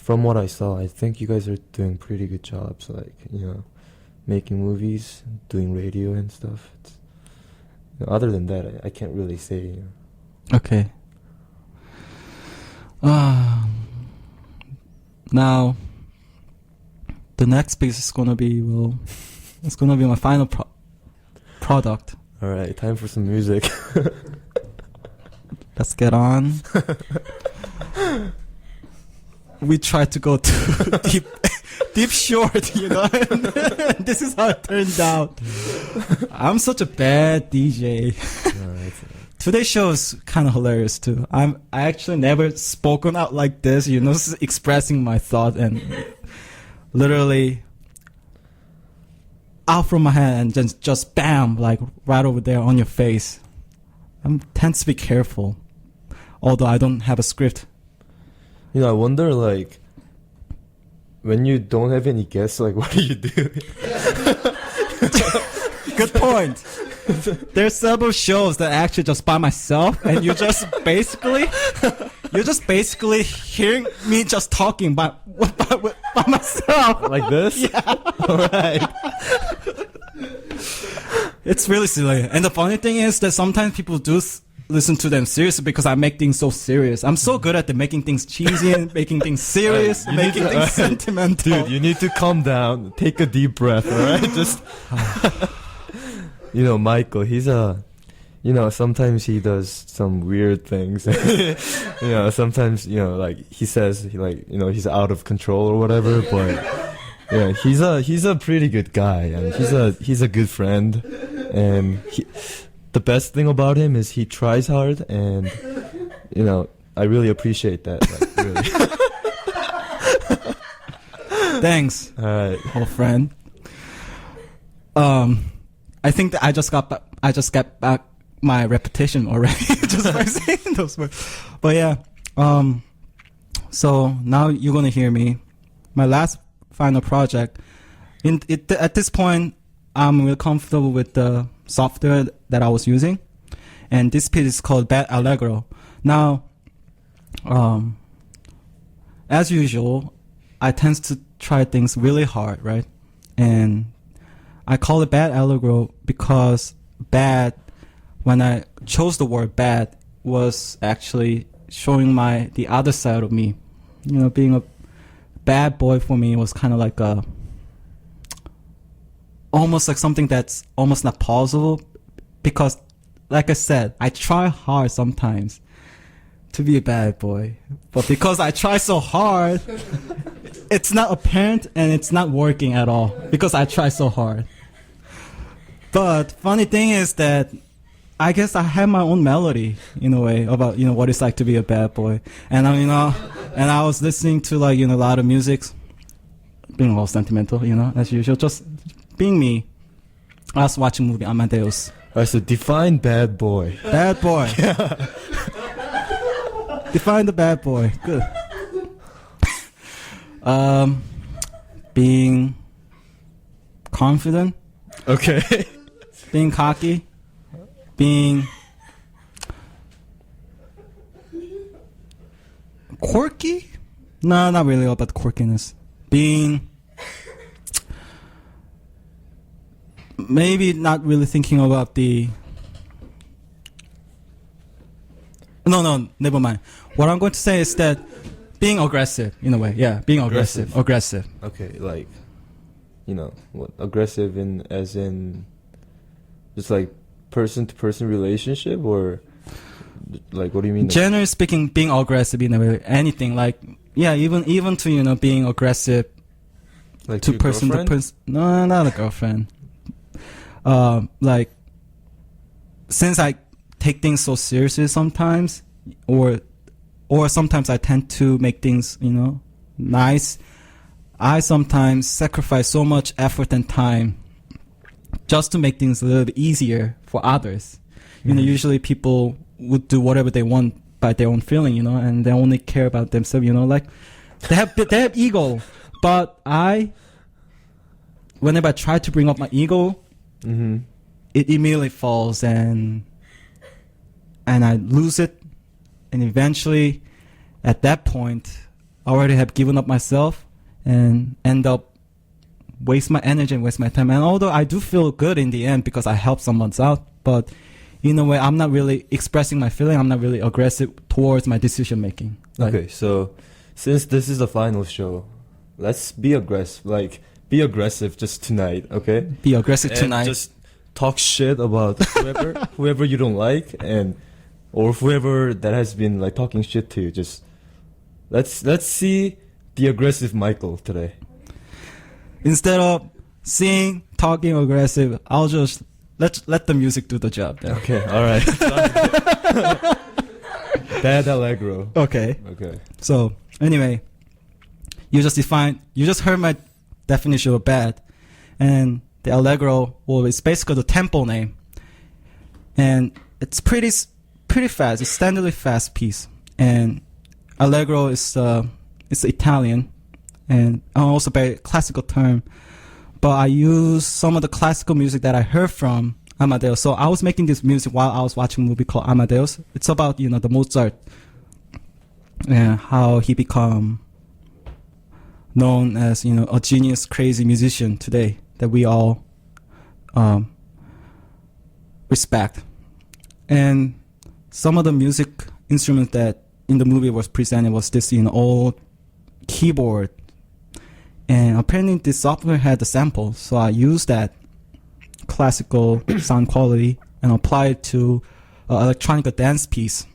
from what I saw, I think you guys are doing pretty good jobs. Like, you know, making movies, doing radio and stuff. Other than that, I can't really say. You know. Okay. Now, the next piece is gonna be it's gonna be my final product. All right, time for some music. Let's get on. We tried to go too deep short, you know. This is how it turned out. I'm such a bad DJ. Today's show is kind of hilarious too. I actually never spoken out like this, you know, expressing my thought and literally out from my hand and just bam, like right over there on your face. I tend to be careful, although I don't have a script. You know, I wonder, like, when you don't have any guests, like, what do you do? Good point. There's several shows that actually just by myself, and you're just basically hearing me just talking by myself. Like this? Yeah. Alright. It's really silly. And the funny thing is that sometimes people do listen to them seriously because I make things so serious. I'm so good at making things cheesy and making things serious, making things sentimental. Dude, you need to calm down. Take a deep breath, alright? Just... You know, Michael, he's you know, sometimes he does some weird things. You know, sometimes, you know, like, he says, like, you know, he's out of control or whatever, but, yeah, he's a pretty good guy, and he's a good friend, and the best thing about him is he tries hard, and, you know, I really appreciate that, like, really. Thanks, old friend. I think that I just got back my reputation already just by saying those words. But yeah, so now you're gonna hear me. My last final project. At this point, I'm really comfortable with the software that I was using, and this piece is called Bad Allegro. Now, as usual, I tend to try things really hard, right? And I call it Bad Allegro because bad, when I chose the word bad, was actually showing the other side of me. You know, being a bad boy for me was kind of like almost like something that's almost not possible because, like I said, I try hard sometimes to be a bad boy. But because I try so hard, it's not apparent and it's not working at all because I try so hard. But funny thing is that I guess I have my own melody in a way about, you know, what it's like to be a bad boy. And you know, and I was listening to, like, you know, a lot of music, being all sentimental, you know, as usual, just being me. I was watching movie Amadeus. Alright, so define bad boy. Bad boy. Yeah. Define the bad boy. Good. Being confident. Okay. Being cocky. Being quirky? No, not really about quirkiness. Being maybe not really thinking about the... No, never mind. What I'm going to say is that being aggressive, in a way. Yeah, being aggressive. Okay, like, you know, what, aggressive as in just like person-to-person relationship, or like, what do you mean? Generally speaking, being aggressive in a way, anything, like, yeah, even to, you know, being aggressive, like to person to person. No, not a girlfriend. Like, since I take things so seriously sometimes, or sometimes I tend to make things, you know, nice, I sometimes sacrifice so much effort and time just to make things a little bit easier for others. You know, usually people would do whatever they want by their own feeling, you know, and they only care about themselves, you know, like, they have ego, but whenever I try to bring up my ego, it immediately falls, and I lose it, and eventually, at that point, I already have given up myself and end up waste my energy and waste my time. And although I do feel good in the end because I helped someone out, but in a way, I'm not really expressing my feeling. I'm not really aggressive towards my decision making. Like, Okay, so since this is the final show, let's be aggressive. Like, be aggressive just tonight, okay? be aggressive And tonight. just talk shit about whoever you don't like, or whoever that has been like talking shit to you. Just let's see the aggressive Michael today. Instead of seeing, talking aggressive, I'll just let the music do the job then. Okay, all right. Bad Allegro. Okay. Okay. So anyway, you just heard my definition of bad, and the Allegro, well, it's basically the tempo name, and it's pretty fast. It's standardly fast piece, and Allegro is it's Italian, and also very classical term. But I use some of the classical music that I heard from Amadeus. So I was making this music while I was watching a movie called Amadeus. It's about, the Mozart and how he become known as, a genius, crazy musician today that we all respect. And some of the music instruments that in the movie was presented was this, old keyboard. And apparently this software had the sample, so I used that classical sound quality and applied it to electronic dance piece.